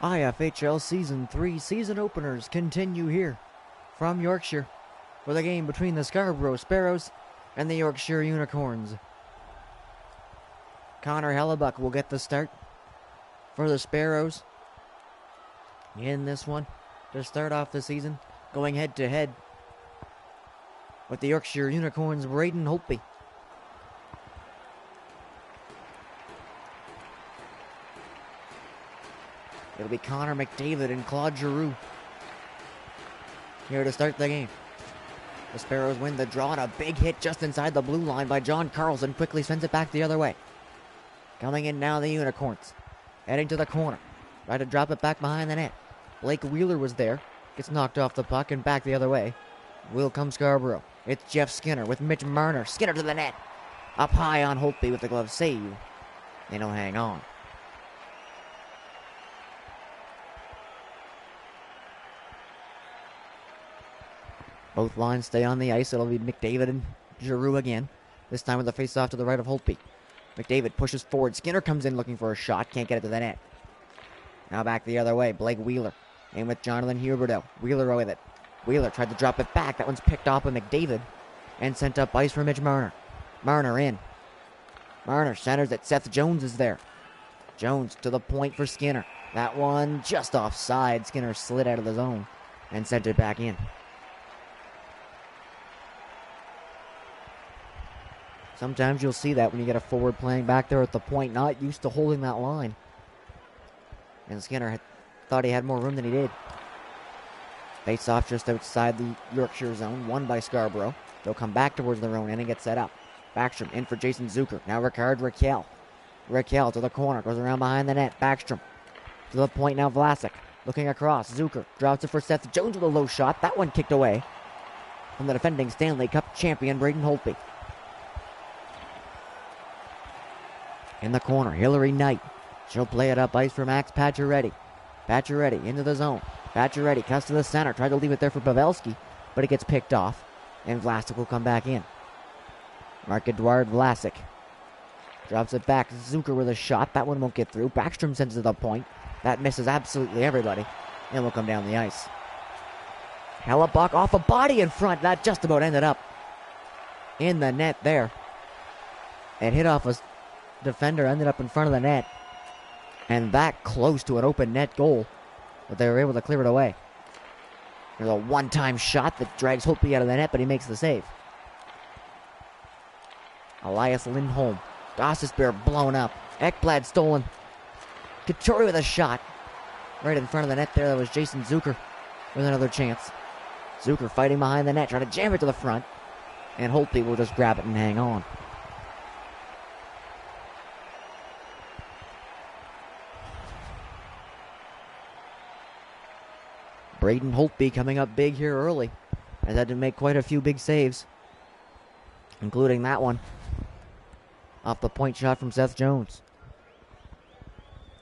IFHL Season 3 season openers continue here from Yorkshire with a game between the Scarborough Sparrows and the Yorkshire Unicorns. Connor Hellebuck will get the start for the Sparrows in this one to start off the season, going head to head with the Yorkshire Unicorns' Braden Holtby. It'll be Connor McDavid and Claude Giroux here to start the game. The Sparrows win the draw, and a big hit just inside the blue line by John Carlson quickly sends it back the other way. Coming in now, the Unicorns heading to the corner. Try to drop it back behind the net. Blake Wheeler was there. Gets knocked off the puck and back the other way. Will come Scarborough. It's Jeff Skinner with Mitch Marner. Skinner to the net. Up high on Holtby with the glove save. And he'll hang on. Both lines stay on the ice. It'll be McDavid and Giroux again. This time with a face-off to the right of Holtby. McDavid pushes forward. Skinner comes in looking for a shot. Can't get it to the net. Now back the other way. Blake Wheeler in with Jonathan Huberdeau. Wheeler with it. Wheeler tried to drop it back. That one's picked off by McDavid and sent up ice for Mitch Marner. Marner in. Marner centers it. Seth Jones is there. Jones to the point for Skinner. That one just offside. Skinner slid out of the zone and sent it back in. Sometimes you'll see that when you get a forward playing back there at the point, not used to holding that line. And Skinner thought he had more room than he did. Face off just outside the Yorkshire zone, won by Scarborough. They'll come back towards their own end and get set up. Backstrom in for Jason Zucker. Now Ricard Raquel. Raquel to the corner, goes around behind the net. Backstrom to the point now. Vlasic looking across. Zucker drops it for Seth Jones with a low shot. That one kicked away from the defending Stanley Cup champion Braden Holtby. In the corner, Hillary Knight. She'll play it up ice for Max Pacioretty. Pacioretty into the zone. Pacioretty cuts to the center. Tried to leave it there for Pavelski, but it gets picked off, and Vlasic will come back in. Marc-Edouard Vlasic drops it back. Zucker with a shot. That one won't get through. Backstrom sends it to the point. That misses absolutely everybody, and will come down the ice. Hellebuck off a body in front. That just about ended up in the net there. It hit off a defender, ended up in front of the net, and that close to an open net goal, but they were able to clear it away. There's a one-time shot that drags Holtby out of the net, but he makes the save. Elias Lindholm. Gossesbeer blown up. Ekblad stolen. Couture with a shot right in front of the net there. That was Jason Zucker with another chance. Zucker fighting behind the net, trying to jam it to the front, and Holtby will just grab it and hang on. Braden Holtby coming up big here early. Has had to make quite a few big saves, including that one off the point shot from Seth Jones.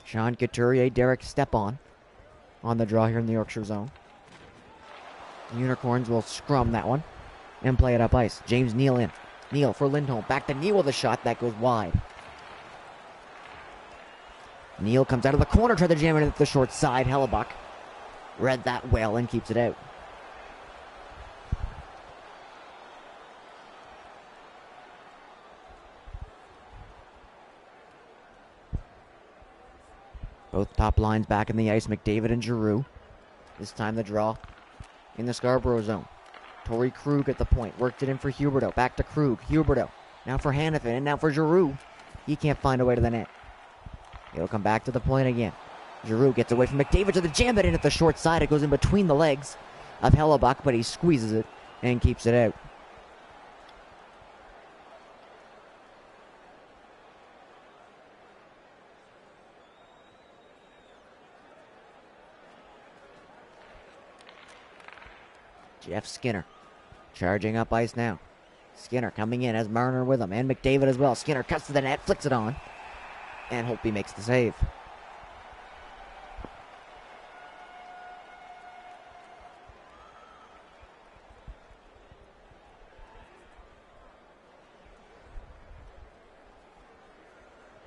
Sean Couturier, Derek Stepan on the draw here in the Yorkshire zone. The Unicorns will scrum that one and play it up ice. James Neal in. Neal for Lindholm. Back to Neal with a shot that goes wide. Neal comes out of the corner, tried to jam it at the short side. Hellebuck read that well and keeps it out. Both top lines back in the ice, McDavid and Giroux. This time the draw in the Scarborough zone. Torrey Krug at the point. Worked it in for Huberdeau. Back to Krug. Huberdeau. Now for Hanifin and now for Giroux. He can't find a way to the net. He'll come back to the point again. Giroux gets away from McDavid to the jam it in at the short side. It goes in between the legs of Hellebuck, but he squeezes it and keeps it out. Jeff Skinner charging up ice now. Skinner coming in, has Marner with him and McDavid as well. Skinner cuts to the net, flicks it on, and Holtby makes the save.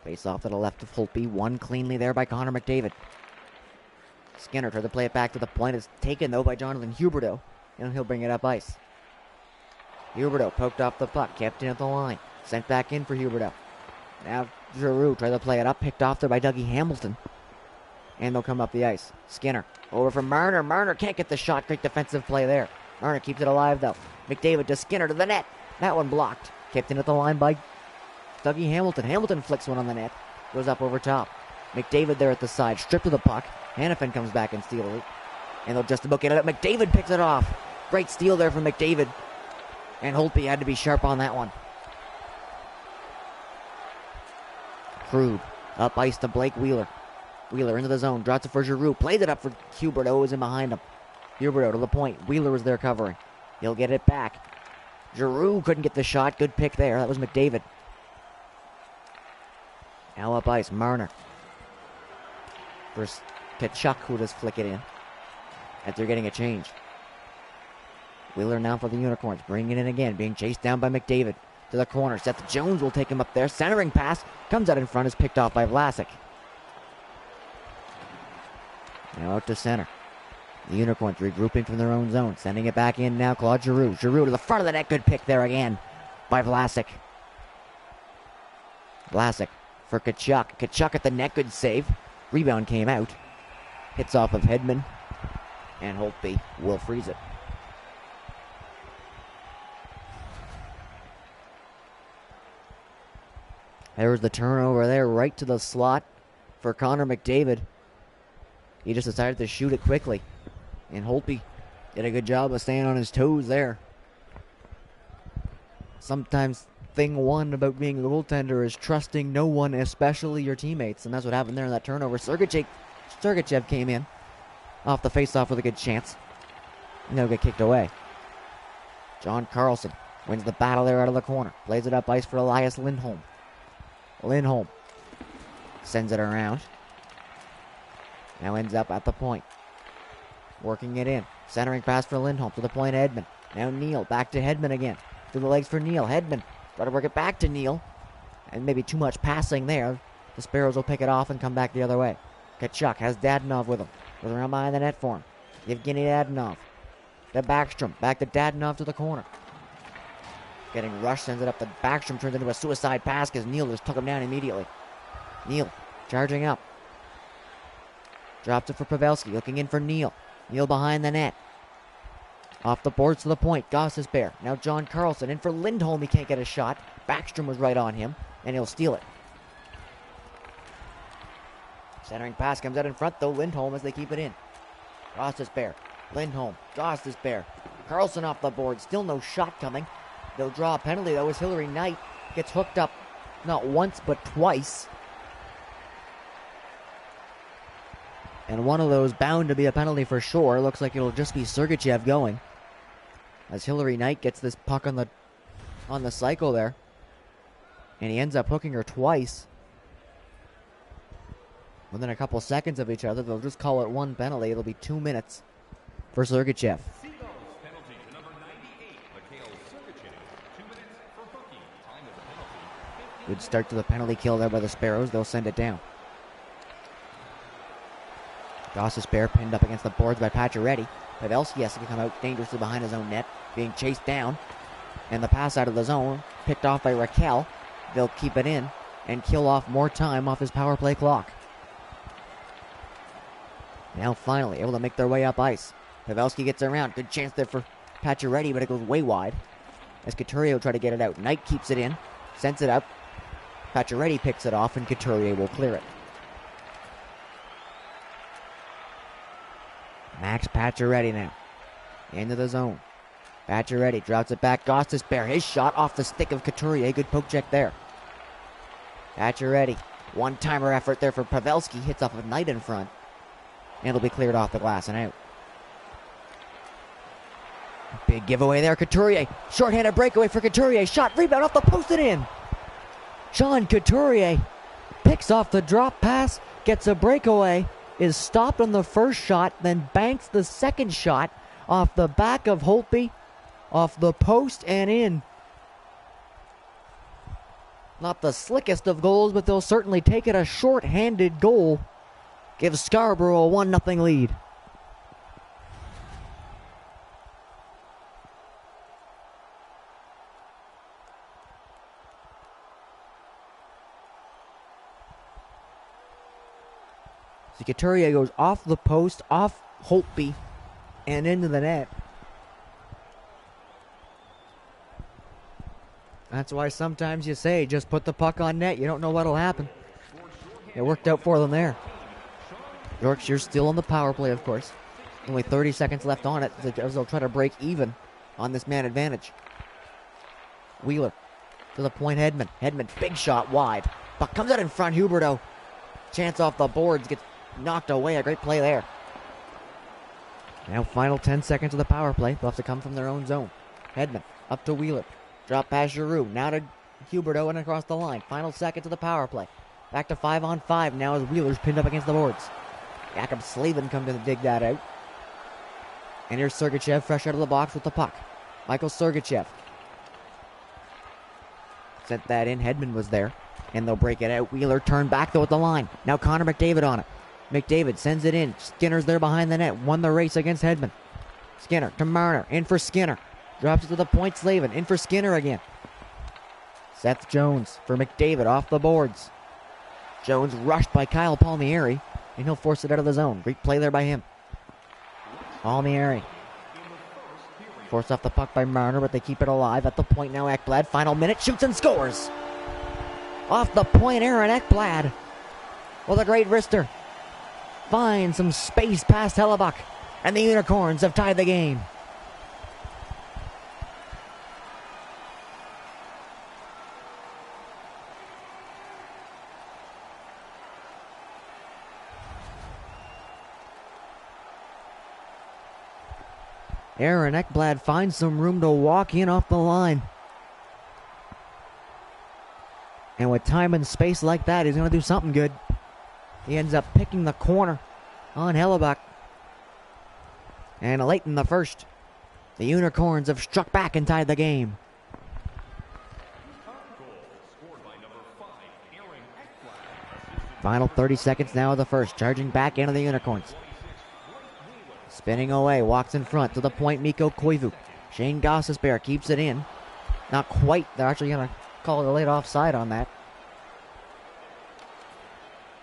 Face off to the left of Holtby. Won cleanly there by Connor McDavid. Skinner tried to play it back to the point. It's taken, though, by Jonathan Huberdeau, and he'll bring it up ice. Huberdeau poked off the puck, kept in at the line. Sent back in for Huberdeau. Now Giroux tried to play it up, picked off there by Dougie Hamilton. And they'll come up the ice. Skinner over from Marner. Marner can't get the shot. Great defensive play there. Marner keeps it alive, though. McDavid to Skinner to the net. That one blocked. Kept in at the line by Dougie Hamilton. Hamilton flicks one on the net. Goes up over top. McDavid there at the side. Stripped of the puck. Hannafin comes back and steals it. And they'll just about get it up. McDavid picks it off. Great steal there from McDavid. And Holtby had to be sharp on that one. Krug up ice to Blake Wheeler. Wheeler into the zone. Drops it for Giroux. Plays it up for Huberdeau. Was in behind him. Huberdeau to the point. Wheeler was there covering. He'll get it back. Giroux couldn't get the shot. Good pick there. That was McDavid. Now up ice. Marner. First Kachuk, who just flick it in. As they're getting a change. Wheeler now for the Unicorns. Bringing it in again. Being chased down by McDavid. To the corner. Seth Jones will take him up there. Centering pass. Comes out in front. Is picked off by Vlasic. Now out to center. The Unicorns regrouping from their own zone. Sending it back in now. Claude Giroux. Giroux to the front of the net. Good pick there again by Vlasic. Vlasic for Kachuk. Kachuk at the net. Good save. Rebound came out. Hits off of Hedman. And Holtby will freeze it. There was the turnover there right to the slot for Connor McDavid. He just decided to shoot it quickly. And Holtby did a good job of staying on his toes there. Sometimes thing one about being a goaltender is trusting no one, especially your teammates. And that's what happened there in that turnover. Sergachev came in off the faceoff with a good chance. And they'll get kicked away. John Carlson wins the battle there out of the corner. Plays it up ice for Elias Lindholm. Lindholm sends it around. Now ends up at the point. Working it in. Centering pass for Lindholm to the point Hedman. Now Neal back to Hedman again. Through the legs for Neal. Hedman try to work it back to Neal. And maybe too much passing there. The Sparrows will pick it off and come back the other way. Kachuk has Dadonov with him. Goes around behind the net for him. Evgeny Dadonov. To Backstrom. Back to Dadonov to the corner. Getting rushed, sends it up. The Backstrom turns into a suicide pass because Neal just took him down immediately. Neal charging up. Drops it for Pavelski. Looking in for Neal. Neal behind the net. Off the boards to the point. Gostisbehere. Now John Carlson in for Lindholm. He can't get a shot. Backstrom was right on him. And he'll steal it. Centering pass comes out in front though. Lindholm as they keep it in. Gostisbehere. Lindholm. Gostisbehere. Carlson off the board. Still no shot coming. They'll draw a penalty though as Hillary Knight gets hooked up not once but twice. And one of those bound to be a penalty for sure. Looks like it'll just be Sergachev going. As Hillary Knight gets this puck on the cycle there. And he ends up hooking her twice. Within a couple seconds of each other. They'll just call it one penalty. It'll be 2 minutes for Sergachev. Good start to the penalty kill there by the Sparrows. They'll send it down. Gostisbehere pinned up against the boards by Pacioretty. Pavelski has to come out dangerously behind his own net, being chased down. And the pass out of the zone, picked off by Raquel. They'll keep it in and kill off more time off his power play clock. Now finally able to make their way up ice. Pavelski gets around. Good chance there for Pacioretty, but it goes way wide. As Couturier try to get it out. Knight keeps it in, sends it up. Pacioretty picks it off, and Couturier will clear it. Max Pacioretty now. Into the zone. Pacioretty drops it back. Gostisbehere. His shot off the stick of Couturier. Good poke check there. Pacioretty. One-timer effort there for Pavelski. Hits off of Knight in front. And it'll be cleared off the glass and out. Big giveaway there. Couturier. Short-handed breakaway for Couturier. Shot. Rebound off the post and in. Sean Couturier picks off the drop pass. Gets a breakaway. Is stopped on the first shot, then banks the second shot off the back of Holtby, off the post and in. Not the slickest of goals, but they'll certainly take it. A short-handed goal gives Scarborough a 1-0 lead. So Couturier goes off the post, off Holtby, and into the net. That's why sometimes you say, just put the puck on net. You don't know what'll happen. It worked out for them there. Yorkshire's still on the power play, of course. Only 30 seconds left on it as they'll try to break even on this man advantage. Wheeler to the point, Hedman. Hedman, big shot wide. Puck comes out in front, Huberdeau. Chance off the boards, gets knocked away. A great play there. Now final 10 seconds of the power play. They'll have to come from their own zone. Hedman up to Wheeler. Drop past Giroux. Now to Huberdeau and across the line. Final seconds of the power play. Back to 5-on-5 now as Wheeler's pinned up against the boards. Jakob Slavin come to dig that out. And here's Sergachev fresh out of the box with the puck. Michael Sergachev. Sent that in. Hedman was there. And they'll break it out. Wheeler turned back though at the line. Now Connor McDavid on it. McDavid sends it in. Skinner's there behind the net. Won the race against Hedman. Skinner to Marner. In for Skinner. Drops it to the point, Slavin. In for Skinner again. Seth Jones for McDavid off the boards. Jones rushed by Kyle Palmieri, and he'll force it out of the zone. Great play there by him. Palmieri. Forced off the puck by Marner, but they keep it alive. At the point now, Ekblad. Final minute, shoots and scores. Off the point, Aaron Ekblad. Well, the great wrister finds some space past Hellebuck, and the Unicorns have tied the game. Aaron Ekblad finds some room to walk in off the line. And with time and space like that, he's going to do something good. He ends up picking the corner on Hellebuck. And late in the first, the Unicorns have struck back and tied the game. Final 30 seconds now of the first. Charging back into the Unicorns. Spinning away, walks in front to the point, Mikko Koivu. Shane Gostisbehere keeps it in. Not quite. They're actually going to call it a late offside on that.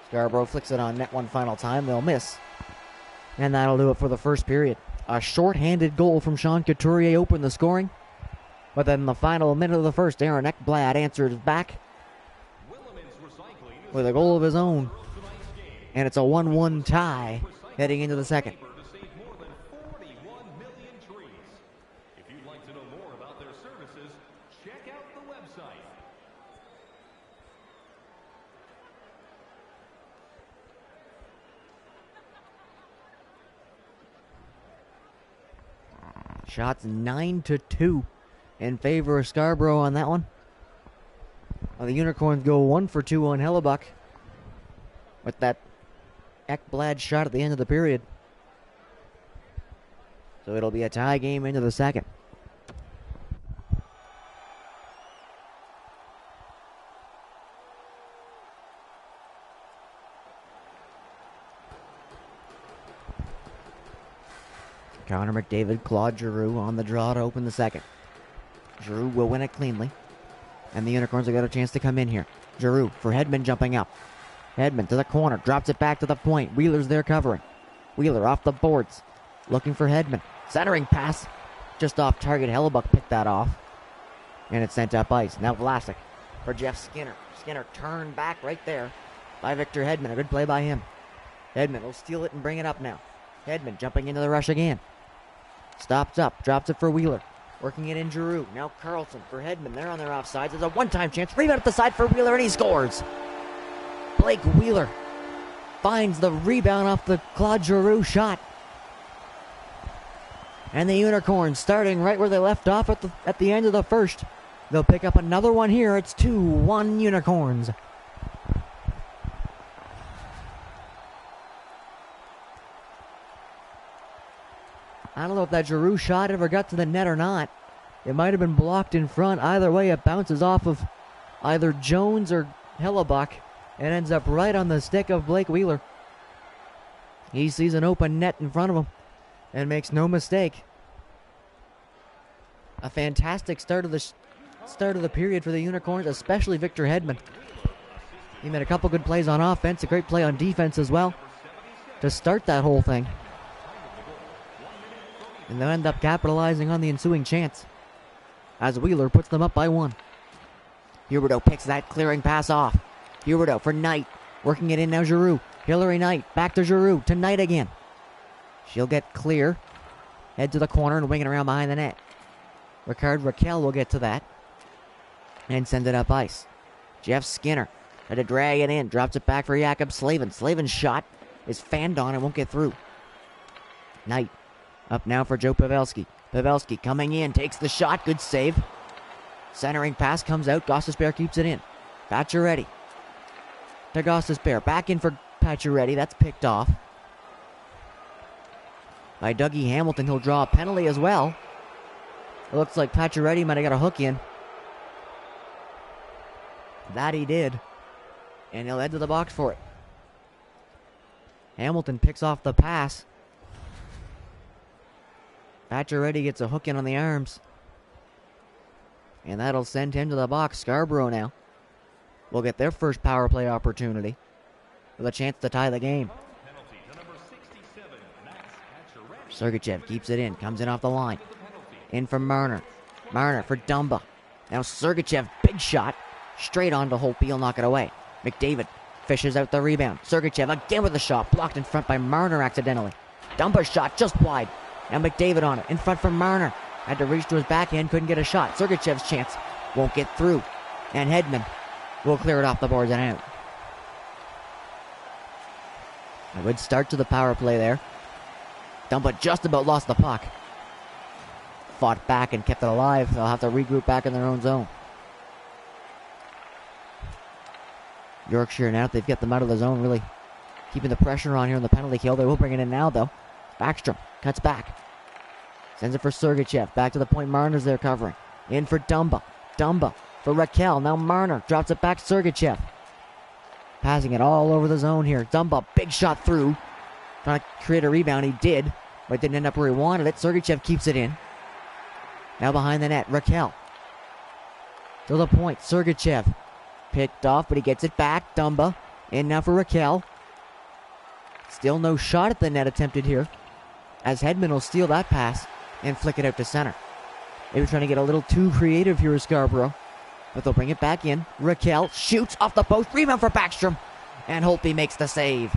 Scarborough flicks it on net one final time. They'll miss. And that'll do it for the first period. A short-handed goal from Sean Couturier opened the scoring. But then the final minute of the first, Aaron Ekblad answers back with a goal of his own. And it's a 1-1 tie heading into the second. Shots 9-2 in favor of Scarborough on that one. Well, the Unicorns go 1 for 2 on Hellebuck with that Ekblad shot at the end of the period. So it'll be a tie game into the second. Connor McDavid, Claude Giroux on the draw to open the second. Giroux will win it cleanly. And the Unicorns have got a chance to come in here. Giroux for Hedman jumping up. Hedman to the corner, drops it back to the point. Wheeler's there covering. Wheeler off the boards, looking for Hedman. Centering pass, just off target. Hellebuck picked that off. And it's sent up ice. Now Vlasic for Jeff Skinner. Skinner turned back right there by Victor Hedman. A good play by him. Hedman will steal it and bring it up now. Hedman jumping into the rush again. Stops up, drops it for Wheeler. Working it in Giroux. Now Carlson for Hedman. They're on their offsides. There's a one-time chance. Rebound at the side for Wheeler, and he scores. Blake Wheeler finds the rebound off the Claude Giroux shot. And the Unicorns starting right where they left off at the end of the first. They'll pick up another one here. It's 2-1 Unicorns. I don't know if that Giroux shot ever got to the net or not. It might have been blocked in front. Either way, it bounces off of either Jones or Hellebuck and ends up right on the stick of Blake Wheeler. He sees an open net in front of him and makes no mistake. A fantastic start of the period for the Unicorns, especially Victor Hedman. He made a couple good plays on offense, a great play on defense as well to start that whole thing. And they'll end up capitalizing on the ensuing chance as Wheeler puts them up by 1. Huberdeau picks that clearing pass off. Huberdeau for Knight, working it in now Giroux. Hilary Knight, back to Giroux, to Knight again. She'll get clear, head to the corner and wing it around behind the net. Ricard Raquel will get to that and send it up ice. Jeff Skinner tried to drag it in, drops it back for Jakob Slavin. Slavin's shot is fanned on and won't get through. Knight up now for Joe Pavelski. Pavelski coming in, takes the shot, good save. Centering pass comes out, Gostisbehere keeps it in. Pacioretty to Gostisbehere, back in for Pacioretty, that's picked off by Dougie Hamilton. He'll draw a penalty as well. It looks like Pacioretty might have got a hook in. That he did. And he'll head to the box for it. Hamilton picks off the pass. Pacioretty gets a hook in on the arms. And that'll send him to the box. Scarborough now will get their first power play opportunity with a chance to tie the game. Sergachev keeps it in, comes in off the line. In for Marner. Marner for Dumba. Now Sergachev, big shot. Straight on to Holtby, he'll knock it away. McDavid fishes out the rebound. Sergachev again with a shot, blocked in front by Marner accidentally. Dumba's shot just wide. Now McDavid on it, in front for Marner. Had to reach to his backhand, couldn't get a shot. Sergachev's chance won't get through. And Hedman will clear it off the boards and out. A good start to the power play there. Dumba just about lost the puck. Fought back and kept it alive. They'll have to regroup back in their own zone. Yorkshire now, they've got them out of the zone, really keeping the pressure on here in the penalty kill. They will bring it in now, though. Backstrom cuts back. Sends it for Sergachev. Back to the point. Marner's there covering. In for Dumba. Dumba for Raquel. Now Marner drops it back. Sergachev. Passing it all over the zone here. Dumba, big shot through. Trying to create a rebound. He did, but didn't end up where he wanted it. Sergachev keeps it in. Now behind the net. Raquel. To the point. Sergachev. Picked off, but he gets it back. Dumba. In now for Raquel. Still no shot at the net attempted here, as Hedman will steal that pass and flick it out to center. They were trying to get a little too creative here with Scarborough, but they'll bring it back in. Raquel shoots off the post. Rebound for Backstrom. And Holtby makes the save.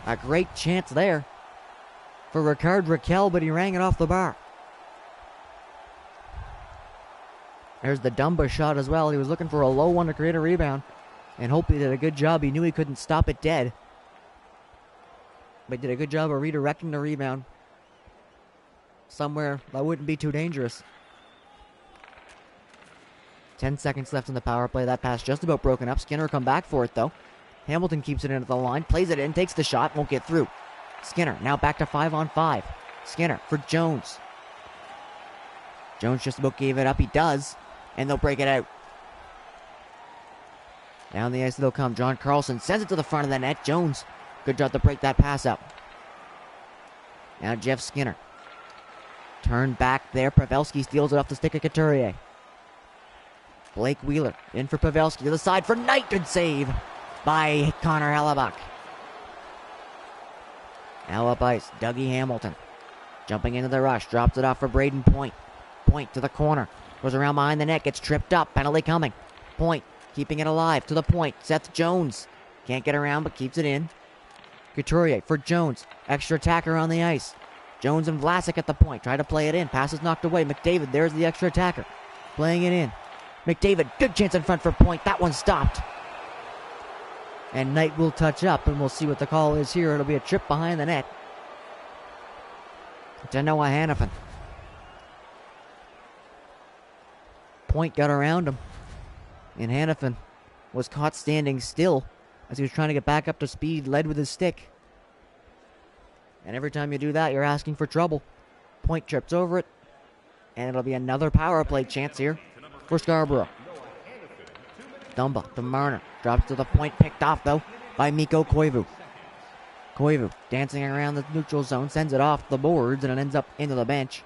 A great chance there for Ricard Raquel, but he rang it off the bar. There's the Dumba shot as well. He was looking for a low one to create a rebound, and Holtby did a good job. He knew he couldn't stop it dead, but did a good job of redirecting the rebound somewhere that wouldn't be too dangerous. 10 seconds left in the power play. That pass just about broken up. Skinner come back for it, though. Hamilton keeps it in at the line, plays it in, takes the shot, won't get through. Skinner now back to 5-on-5. Skinner for Jones. Jones just about gave it up. He does, and they'll break it out. Down the ice they'll come. John Carlson sends it to the front of the net. Jones, good job to break that pass up. Now Jeff Skinner. Turn back there. Pavelski steals it off the stick of Couturier. Blake Wheeler in for Pavelski to the side for Knight. Good save by Connor Hellebuck. Now up ice. Dougie Hamilton jumping into the rush. Drops it off for Braden Point. Point to the corner. Goes around behind the net. Gets tripped up. Penalty coming. Point keeping it alive to the point. Seth Jones can't get around but keeps it in. Couturier for Jones. Extra attacker on the ice. Jones and Vlasic at the point. Try to play it in. Pass is knocked away. McDavid, there's the extra attacker. Playing it in. McDavid, good chance in front for Point. That one stopped. And Knight will touch up, and we'll see what the call is here. It'll be a trip behind the net to Noah Hannafin. Point got around him, and Hannafin was caught standing still as he was trying to get back up to speed, led with his stick. And every time you do that, you're asking for trouble. Point trips over it, and it'll be another power play chance here for Scarborough. Dumba to Marner. Drops to the point. Picked off, though, by Mikko Koivu. Koivu dancing around the neutral zone. Sends it off the boards, and it ends up into the bench.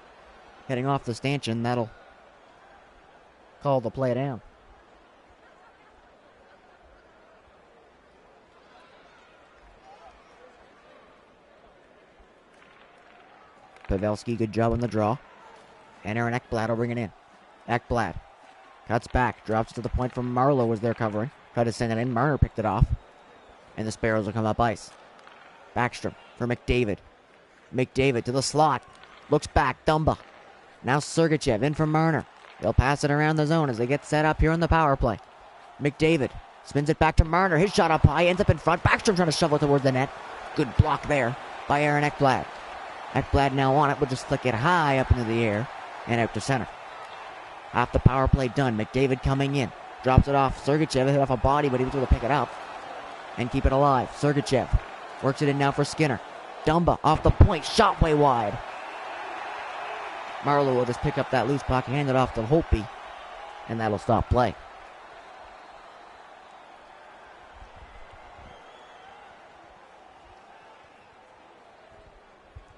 Heading off the stanchion. That'll call the play down. Pavelski, good job on the draw. And Aaron Ekblad will bring it in. Ekblad cuts back, drops to the point from Marlowe was there covering. Tried to send it in. Marner picked it off. And the Sparrows will come up ice. Backstrom for McDavid. McDavid to the slot. Looks back. Dumba. Now Sergachev in for Marner. They'll pass it around the zone as they get set up here on the power play. McDavid spins it back to Marner. His shot up high. Ends up in front. Backstrom trying to shovel it towards the net. Good block there by Aaron Ekblad. Ekblad now on it. Will just flick it high up into the air and out to center. Half the power play done. McDavid coming in. Drops it off. Sergachev hit off a body, but he was able to pick it up and keep it alive. Sergachev works it in now for Skinner. Dumba off the point. Shot way wide. Marlowe will just pick up that loose puck, hand it off to Holtby, and that'll stop play.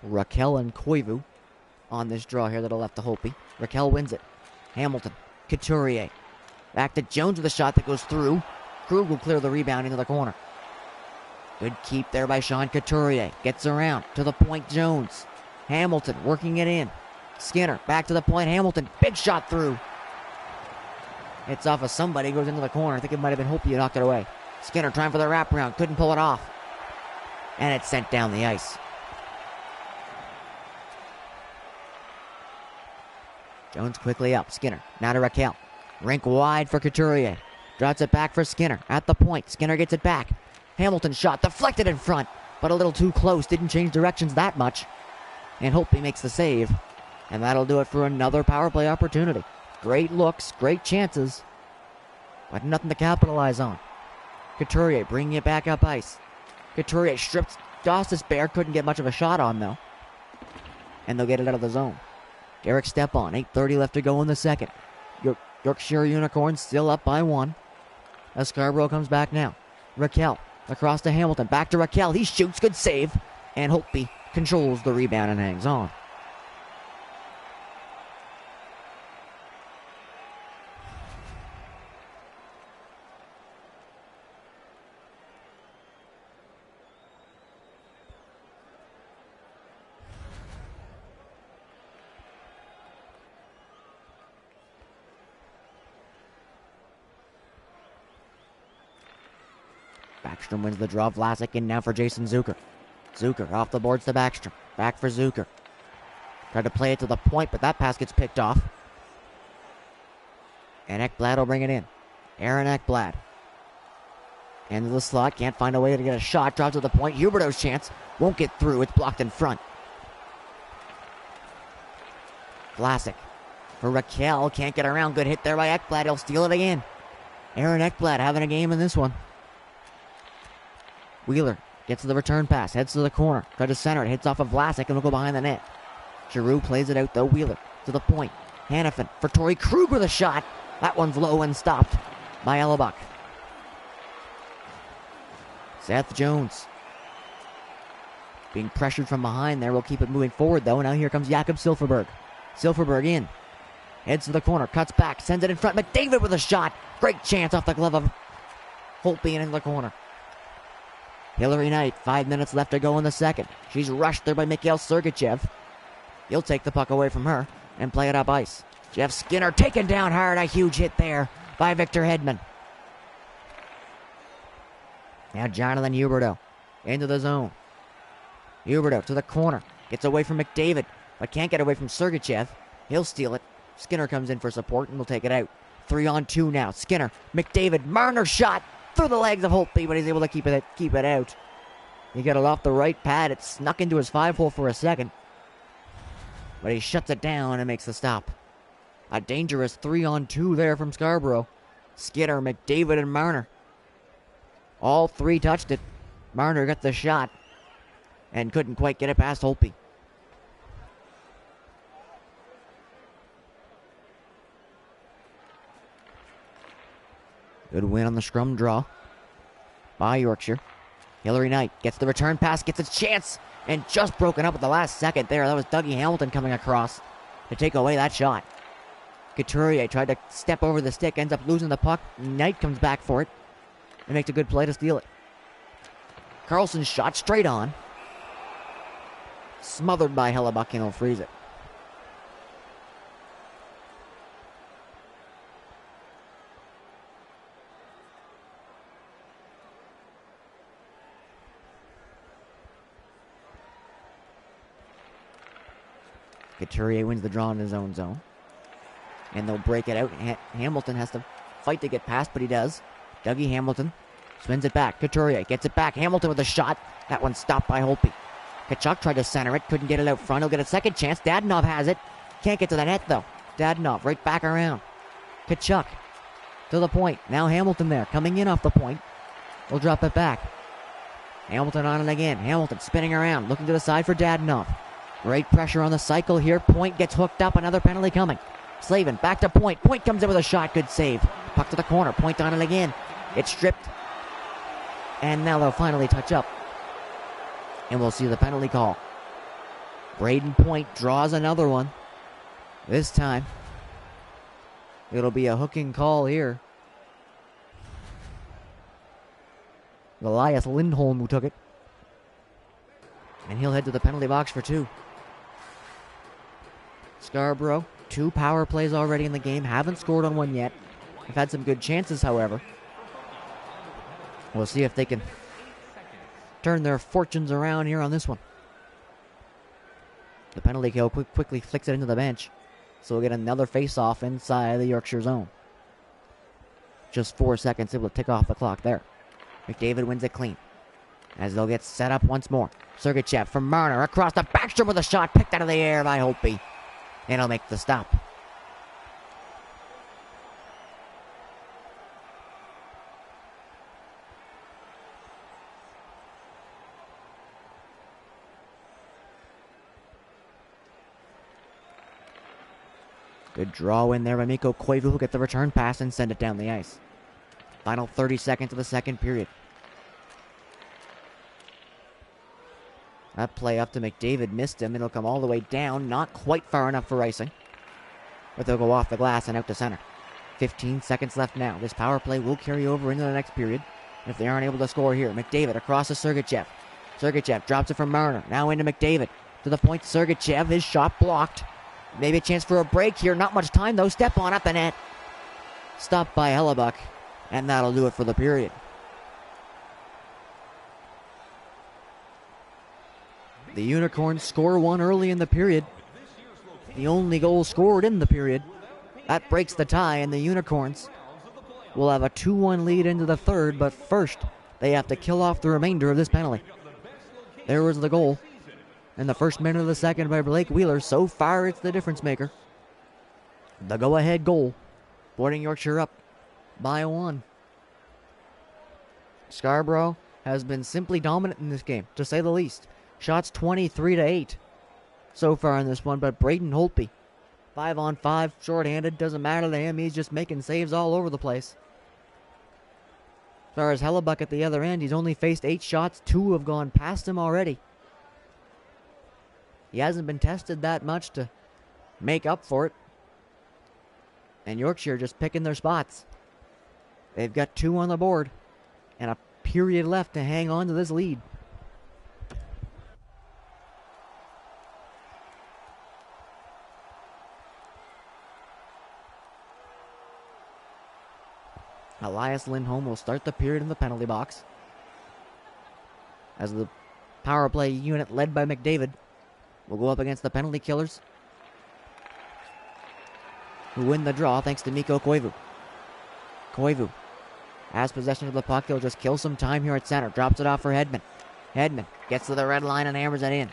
Raquel and Koivu on this draw here that'll left to Holtby. Raquel wins it. Hamilton. Couturier. Back to Jones with a shot that goes through. Krug will clear the rebound into the corner. Good keep there by Sean Couturier. Gets around to the point. Jones. Hamilton working it in. Skinner back to the point. Hamilton. Big shot through. It's off of somebody. Goes into the corner. I think it might have been Holtby who knocked it away. Skinner trying for the wraparound. Couldn't pull it off. And it's sent down the ice. Jones quickly up. Skinner. Now to Raquel. Rink wide for Couturier. Drops it back for Skinner. At the point. Skinner gets it back. Hamilton shot. Deflected in front. But a little too close. Didn't change directions that much. And Holtby makes the save. And that'll do it for another power play opportunity. Great looks. Great chances. But nothing to capitalize on. Couturier bringing it back up ice. Couturier strips Gostis Bear. Couldn't get much of a shot on though. And they'll get it out of the zone. Derek Stepan, 8:30 left to go in the second. Yorkshire Unicorns still up by 1. As Scarborough comes back now. Raquel across to Hamilton. Back to Raquel. He shoots. Good save. And Holtby controls the rebound and hangs on. Backstrom wins the draw. Vlasic in now for Jason Zucker. Zucker off the boards to Backstrom. Back for Zucker. Tried to play it to the point, but that pass gets picked off. And Ekblad will bring it in. Aaron Ekblad. Into the slot. Can't find a way to get a shot. Drops to the point. Huberto's chance. Won't get through. It's blocked in front. Vlasic for Raquel. Can't get around. Good hit there by Ekblad. He'll steal it again. Aaron Ekblad having a game in this one. Wheeler gets to the return pass, heads to the corner, tries to center it, hits off of Vlasic and will go behind the net. Giroux plays it out though. Wheeler to the point. Hannafin for Torrey Krug with a shot. That one's low and stopped by Hellebuck. Seth Jones being pressured from behind there. Will keep it moving forward though. Now here comes Jakob Silfverberg. Silfverberg in. Heads to the corner, cuts back, sends it in front. McDavid with a shot. Great chance off the glove of Holtby and into the corner. Hillary Knight, 5 minutes left to go in the second. She's rushed there by Mikhail Sergachev. He'll take the puck away from her and play it up ice. Jeff Skinner taken down hard. A huge hit there by Victor Hedman. Now Jonathan Huberto into the zone. Huberto to the corner. Gets away from McDavid, but can't get away from Sergachev. He'll steal it. Skinner comes in for support and will take it out. 3-on-2 now. Skinner, McDavid, Marner shot through the legs of Holtby, but he's able to keep it out. He got it off the right pad. It snuck into his 5-hole for a second, but he shuts it down and makes the stop. A dangerous 3-on-2 there from Scarborough. Skinner, McDavid, and Marner. All three touched it. Marner got the shot and couldn't quite get it past Holtby. Good win on the scrum draw by Yorkshire. Hillary Knight gets the return pass, gets a chance, and just broken up at the last second there. That was Dougie Hamilton coming across to take away that shot. Couturier tried to step over the stick, ends up losing the puck. Knight comes back for it and makes a good play to steal it. Carlson's shot straight on. Smothered by Hellebuck, and he'll freeze it. Couturier wins the draw in his own zone. And they'll break it out. Hamilton has to fight to get past, but he does. Dougie Hamilton spins it back. Couturier gets it back. Hamilton with a shot. That one's stopped by Holtby. Kachuk tried to center it. Couldn't get it out front. He'll get a second chance. Dadonov has it. Can't get to the net, though. Dadonov right back around. Kachuk to the point. Now Hamilton there. Coming in off the point. We'll drop it back. Hamilton on it again. Hamilton spinning around. Looking to the side for Dadonov. Great pressure on the cycle here. Point gets hooked up. Another penalty coming. Slavin back to Point. Point comes in with a shot. Good save. Puck to the corner. Point on it again. It's stripped. And now they'll finally touch up. And we'll see the penalty call. Braden Point draws another one. This time, it'll be a hooking call here. Elias Lindholm who took it. And he'll head to the penalty box for two. Scarborough, 2 power plays already in the game. Haven't scored on one yet. They've had some good chances, however. We'll see if they can turn their fortunes around here on this one. The penalty kill quickly flicks it into the bench. So we'll get another face-off inside the Yorkshire zone. Just 4 seconds, it will tick off the clock there. McDavid wins it clean. As they'll get set up once more. Sergachev from Marner across the Backstrom with a shot picked out of the air by Holtby. And he'll make the stop. Good draw in there by Mikko Koivu, who get the return pass and send it down the ice. Final 30 seconds of the second period. That play up to McDavid missed him. It'll come all the way down, not quite far enough for icing. But they'll go off the glass and out to center. 15 seconds left now. This power play will carry over into the next period. If they aren't able to score here, McDavid across to Sergachev. Sergachev drops it from Marner. Now into McDavid. To the point, Sergachev. His shot blocked. Maybe a chance for a break here. Not much time, though. Step on at the net. Stopped by Hellebuck. And that'll do it for the period. The Unicorns score one early in the period. The only goal scored in the period. That breaks the tie, and the Unicorns will have a 2-1 lead into the third, but first they have to kill off the remainder of this penalty. There was the goal in the first minute of the second by Blake Wheeler. So far, it's the difference maker. The go-ahead goal, putting Yorkshire up by 1. Scarborough has been simply dominant in this game, to say the least. Shots 23-8 so far in this one, but Braden Holtby, 5-on-5, short-handed, doesn't matter to him. He's just making saves all over the place. As far as Hellebuck at the other end, he's only faced 8 shots. 2 have gone past him already. He hasn't been tested that much to make up for it. And Yorkshire just picking their spots. They've got 2 on the board and a period left to hang on to this lead. Elias Lindholm will start the period in the penalty box as the power play unit led by McDavid will go up against the penalty killers, who win the draw thanks to Mikko Koivu. Koivu has possession of the puck. He'll just kill some time here at center. Drops it off for Hedman. Hedman gets to the red line and hammers it in.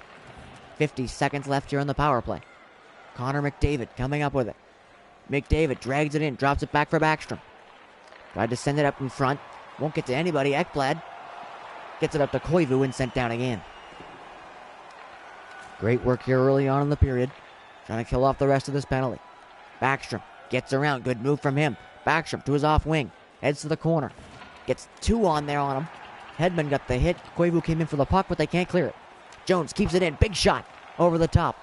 50 seconds left here on the power play. Connor McDavid coming up with it. McDavid drags it in, drops it back for Backstrom. Tried to send it up in front. Won't get to anybody. Ekblad gets it up to Koivu and sent down again. Great work here early on in the period. Trying to kill off the rest of this penalty. Backstrom gets around. Good move from him. Backstrom to his off wing. Heads to the corner. Gets 2 on there on him. Hedman got the hit. Koivu came in for the puck, but they can't clear it. Jones keeps it in. Big shot over the top.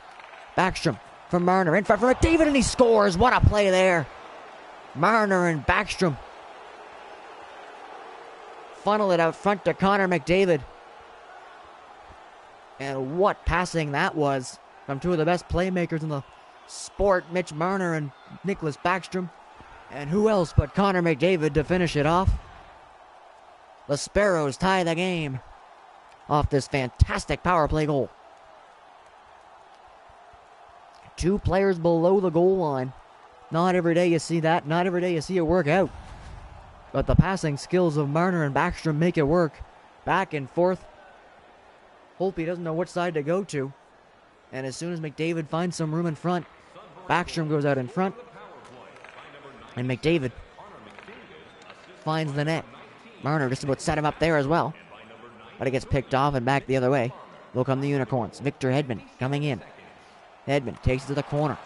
Backstrom from Marner. In front for McDavid, and he scores. What a play there. Marner and Backstrom funnel it out front to Connor McDavid. And what passing that was from 2 of the best playmakers in the sport, Mitch Marner and Nicholas Backstrom. And who else but Connor McDavid to finish it off? The Sparrows tie the game off this fantastic power play goal. 2 players below the goal line. Not every day you see that. Not every day you see it work out. But the passing skills of Marner and Backstrom make it work. Back and forth. Holtby doesn't know which side to go to. And as soon as McDavid finds some room in front, Backstrom goes out in front. And McDavid finds the net. Marner just about set him up there as well. But it gets picked off and back the other way. Will come the Unicorns. Victor Hedman coming in. Hedman takes it to the corner.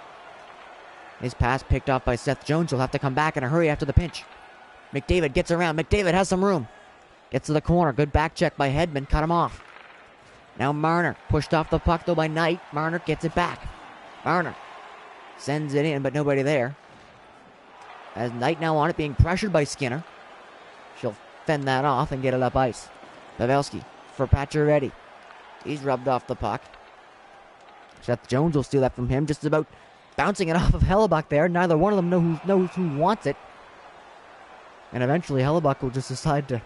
His pass picked off by Seth Jones. He'll have to come back in a hurry after the pinch. McDavid gets around. McDavid has some room. Gets to the corner. Good back check by Hedman. Cut him off. Now Marner. Pushed off the puck though by Knight. Marner gets it back. Marner sends it in, but nobody there. As Knight now on it, being pressured by Skinner. She'll fend that off and get it up ice. Pavelski for Pacioretty. He's rubbed off the puck. Seth Jones will steal that from him, just about bouncing it off of Hellebuck there. Neither one of them knows who wants it. And eventually Hellebuck will just decide to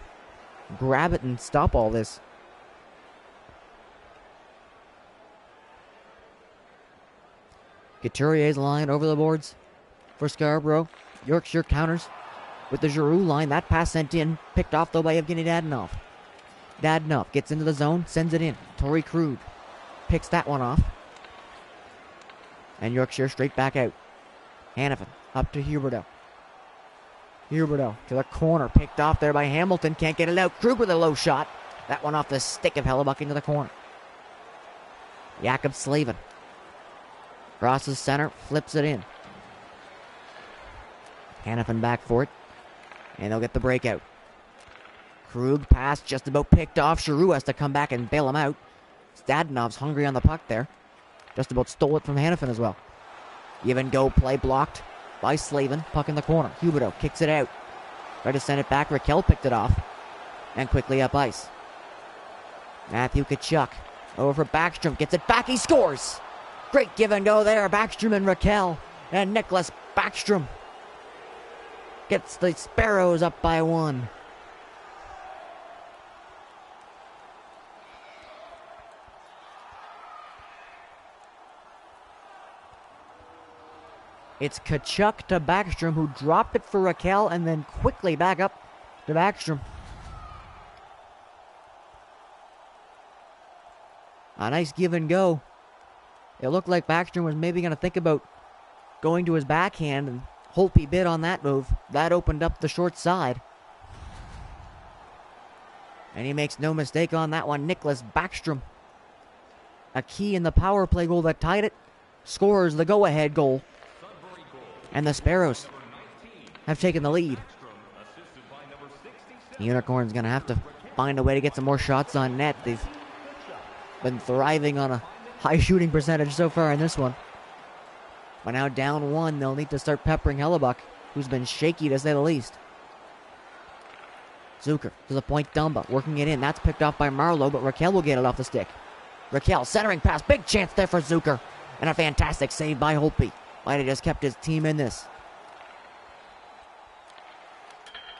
grab it and stop all this. Couturier's line over the boards for Scarborough. Yorkshire counters with the Giroux line. That pass sent in, picked off though by Evgeny Dadonov. Dadonov gets into the zone, sends it in. Torrey Krug picks that one off. And Yorkshire straight back out. Hanifin up to Huberdeau. Huberdeau to the corner, picked off there by Hamilton. Can't get it out. Krug with a low shot. That one off the stick of Hellebuck into the corner. Jakob Slavin crosses center, flips it in. Hanifin back for it. And they'll get the breakout. Krug pass just about picked off. Giroux has to come back and bail him out. Stadonov's hungry on the puck there. Just about stole it from Hanifin as well. Give and go play blocked by Slavin. Puck in the corner. Huberdeau kicks it out. Tried to send it back. Raquel picked it off. And quickly up ice. Matthew Tkachuk over for Backstrom. Gets it back. He scores. Great give and go there. Backstrom and Raquel. And Nicholas Backstrom gets the Sparrows up by 1. It's Tkachuk to Backstrom, who dropped it for Raquel and then quickly back up to Backstrom. A nice give and go. It looked like Backstrom was maybe going to think about going to his backhand, and Holtby bid on that move. That opened up the short side. And he makes no mistake on that one. Nicholas Backstrom, a key in the power play goal that tied it, scores the go-ahead goal. And the Sparrows have taken the lead. The Unicorns going to have to find a way to get some more shots on net. They've been thriving on a high shooting percentage so far in this one. But now down 1, they'll need to start peppering Hellebuck, who's been shaky to say the least. Zucker to the point, Dumba working it in. That's picked off by Marlowe, but Raquel will get it off the stick. Raquel centering pass, big chance there for Zucker. And a fantastic save by Holtby. Might have just kept his team in this.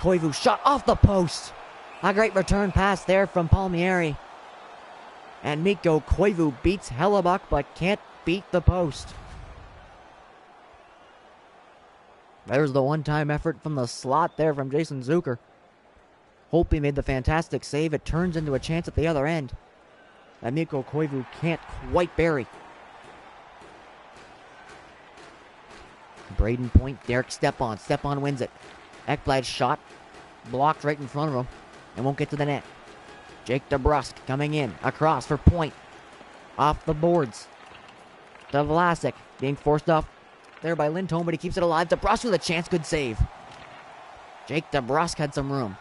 Koivu shot off the post. A great return pass there from Palmieri. And Mikko Koivu beats Hellebuck but can't beat the post. There's the one-time effort from the slot there from Jason Zucker. Holtby made the fantastic save. It turns into a chance at the other end. And Mikko Koivu can't quite bury. Braden Point, Derek Stepan wins it. Ekblad's shot blocked right in front of him and won't get to the net. Jake DeBrusk coming in, across for Point. Off the boards to Vlasic, being forced off there by Lindholm, but he keeps it alive. DeBrusk with a chance, good save. Jake DeBrusque had some room.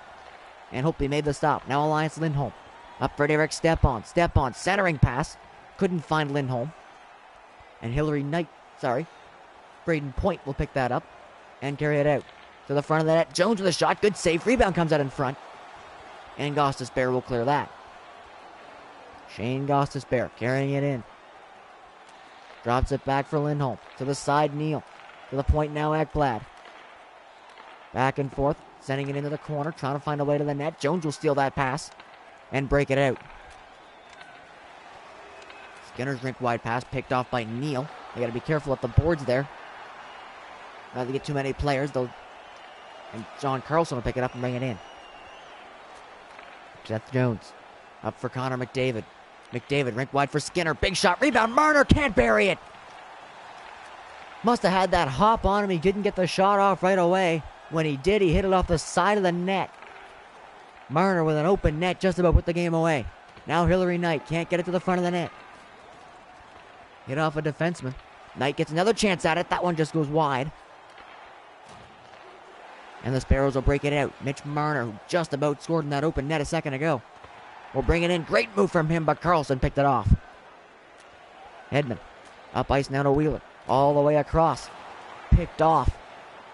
And Hopey made the stop. Now Elias Lindholm. Up for Derek Stepan. Stepan, centering pass. Couldn't find Lindholm. And Braden Point will pick that up and carry it out to the front of the net. Jones with a shot. Good save. Rebound comes out in front. And Gostisbehere will clear that. Shane Gostisbehere carrying it in. Drops it back for Lindholm. To the side, Neal. To the point now, Ekblad. Back and forth. Sending it into the corner. Trying to find a way to the net. Jones will steal that pass. And break it out. Skinner's rink wide pass picked off by Neal. They got to be careful at the boards there. Not to get too many players. And John Carlson will pick it up and bring it in. Seth Jones. Up for Connor McDavid. McDavid, rink wide for Skinner. Big shot. Rebound. Marner can't bury it. Must have had that hop on him. He didn't get the shot off right away. When he did, he hit it off the side of the net. Marner with an open net just about put the game away. Now Hillary Knight can't get it to the front of the net. Hit off a defenseman. Knight gets another chance at it. That one just goes wide. And the Sparrows will break it out. Mitch Marner, who just about scored in that open net a second ago, will bring it in. Great move from him, but Carlson picked it off. Hedman up ice now to Wheeler. All the way across. Picked off.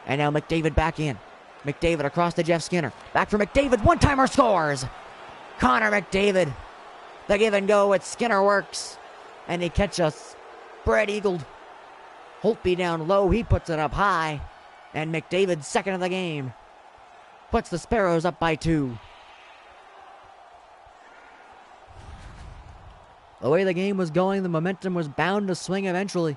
And now McDavid back in. McDavid across to Jeff Skinner. Back for McDavid. One-timer scores. Connor McDavid. The give and go with Skinner works. And he catches spread-eagled. Holtby down low. He puts it up high. And McDavid, second of the game, puts the Sparrows up by 2. The way the game was going, the momentum was bound to swing eventually.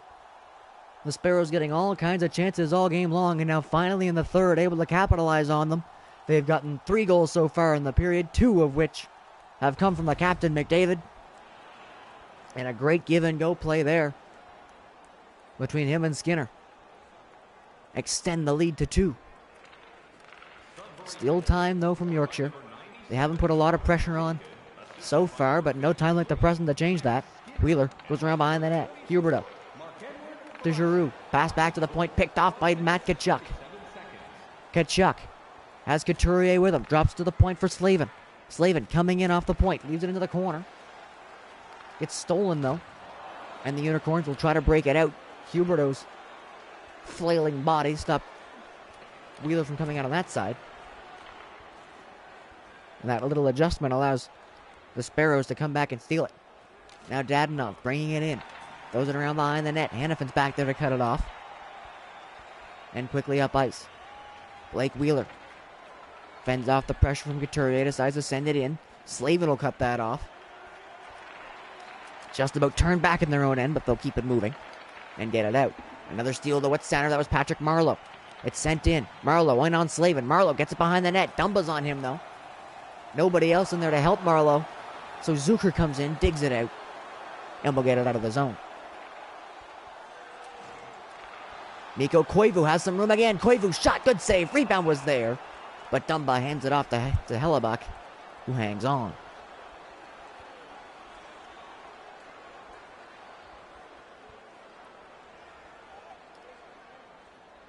The Sparrows getting all kinds of chances all game long, and now finally in the third able to capitalize on them. They've gotten 3 goals so far in the period, 2 of which have come from the captain, McDavid. And a great give-and-go play there between him and Skinner. Extend the lead to 2. Still time, though, from Yorkshire. They haven't put a lot of pressure on so far, but no time like the present to change that. Wheeler goes around behind the net. Huberdeau to Giroux. Pass back to the point, picked off by Matt Tkachuk. Tkachuk has Couturier with him. Drops to the point for Slavin. Slavin coming in off the point. Leaves it into the corner. Gets stolen, though. And the Unicorns will try to break it out. Huberdeau's flailing body stopped Wheeler from coming out on that side. And that little adjustment allows the Sparrows to come back and steal it. Now Dadonov bringing it in. Throws it around behind the net. Hannafin's back there to cut it off. And quickly up ice. Blake Wheeler fends off the pressure from Couturier. Decides to send it in. Slavin will cut that off. Just about turned back in their own end, but they'll keep it moving and get it out. Another steal though at center. That was Patrick Marleau. It's sent in. Marleau in on Slavin. Marleau gets it behind the net. Dumba's on him though. Nobody else in there to help Marleau. So Zucker comes in, digs it out, and will get it out of the zone. Mikko Koivu has some room again. Koivu shot, good save. Rebound was there. But Dumba hands it off to Hellebuck, who hangs on.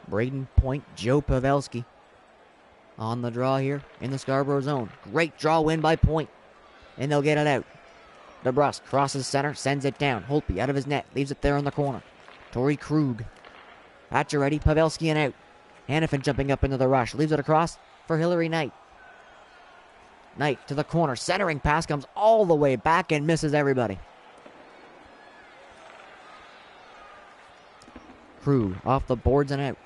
Braden Point, Joe Pavelski on the draw here in the Scarborough zone. Great draw win by Point. And they'll get it out. DeBrusque crosses center, sends it down. Holtby out of his net, leaves it there in the corner. Torrey Krug. Pacioretty, Pavelski and out. Hannafin jumping up into the rush. Leaves it across for Hillary Knight. Knight to the corner. Centering pass comes all the way back and misses everybody. Krug off the boards and out.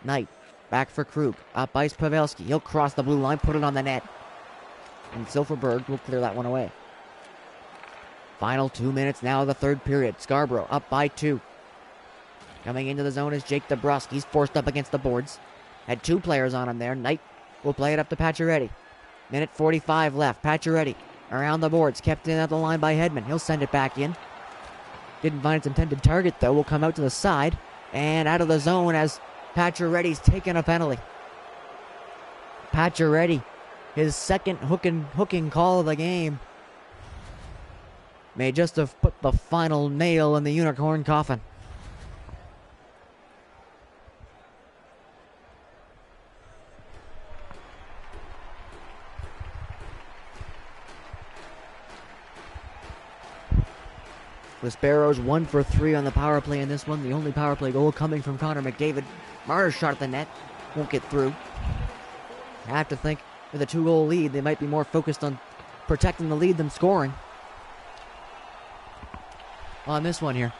Knight back for Krug. Up ice Pavelski. He'll cross the blue line, put it on the net. And Silverberg will clear that one away. Final 2 minutes now of the third period. Scarborough up by 2. Coming into the zone is Jake DeBrusque. He's forced up against the boards. Had 2 players on him there. Knight will play it up to Pacioretty. Minute 45 left. Pacioretty around the boards. Kept in at the line by Hedman. He'll send it back in. Didn't find its intended target, though. Will come out to the side. And out of the zone as Pacioretty's taken a penalty. Pacioretty, his second hooking call of the game, may just have put the final nail in the Unicorn coffin. The Sparrows 1 for 3 on the power play in this one. The only power play goal coming from Connor McDavid. Marner's shot at the net. Won't get through. I have to think with a 2-goal lead, they might be more focused on protecting the lead than scoring. On this one here.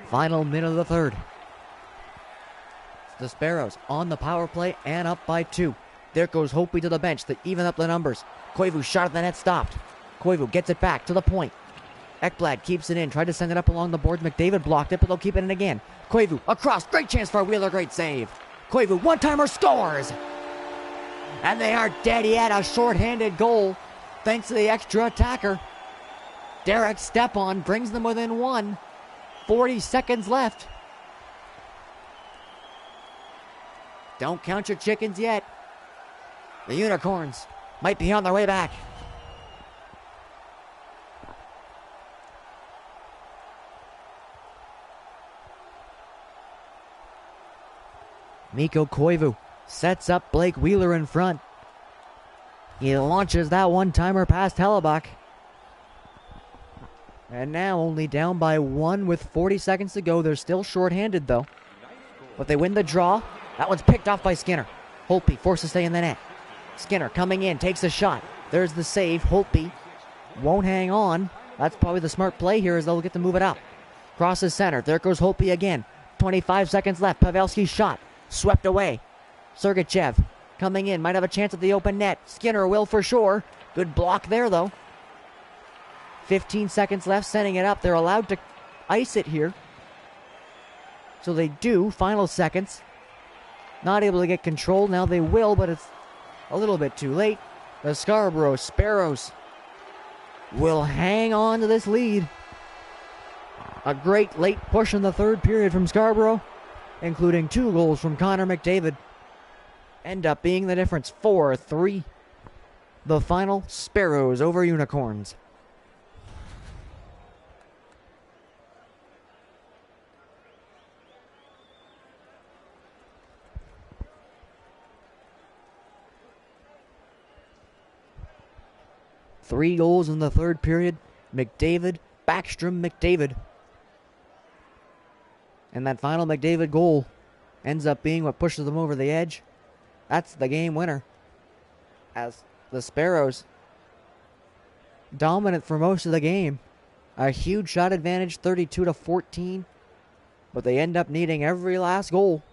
Final minute of the third. The Sparrows on the power play and up by 2. There goes Hopi to the bench to even up the numbers. Koivu shot at the net, stopped. Koivu gets it back to the point. Ekblad keeps it in, tried to send it up along the board. McDavid blocked it, but they'll keep it in again. Koivu across, great chance for Wheeler, great save. Koivu, one-timer, scores! And they are dead yet, a short-handed goal, thanks to the extra attacker. Derek Stepan brings them within 1. 40 seconds left. Don't count your chickens yet. The Unicorns might be on their way back. Mikko Koivu sets up Blake Wheeler in front. He launches that one-timer past Hellebuck. And now only down by 1 with 40 seconds to go. They're still short-handed though. But they win the draw. That one's picked off by Skinner. Holtby forced to stay in the net. Skinner coming in, takes a shot. There's the save. Holtby won't hang on. That's probably the smart play here as they'll get to move it up. Crosses center. There goes Holtby again. 25 seconds left. Pavelski's shot. Swept away. Sergachev coming in. Might have a chance at the open net. Skinner will for sure. Good block there though. 15 seconds left. Sending it up. They're allowed to ice it here. So they do. Final seconds. Not able to get control. Now they will, but it's a little bit too late. The Scarborough Sparrows will hang on to this lead. A great late push in the third period from Scarborough, including 2 goals from Connor McDavid. End up being the difference, 4-3. The final, Sparrows over Unicorns. Three goals in the third period. McDavid, Backstrom, McDavid. And that final McDavid goal ends up being what pushes them over the edge. That's the game winner. As the Sparrows dominant for most of the game. A huge shot advantage, 32-14. But they end up needing every last goal.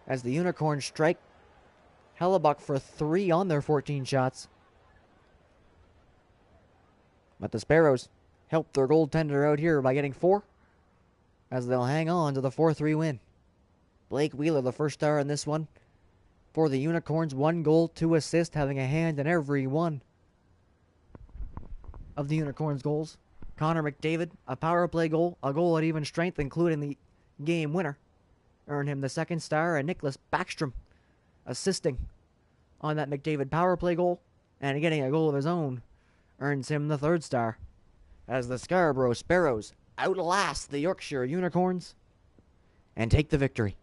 As the Unicorns strike Hellebuck for 3 on their 14 shots. But the Sparrows help their goaltender out here by getting 4. As they'll hang on to the 4-3 win. Blake Wheeler, the first star in this one. For the Unicorns, 1 goal, 2 assists, having a hand in every one of the Unicorns' goals. Connor McDavid, a power play goal, a goal at even strength, including the game winner. Earned him the 2nd star, and Nicholas Backstrom assisting on that McDavid power play goal and getting a goal of his own earns him the 3rd star. As the Scarborough Sparrows outlast the Yorkshire Unicorns and take the victory.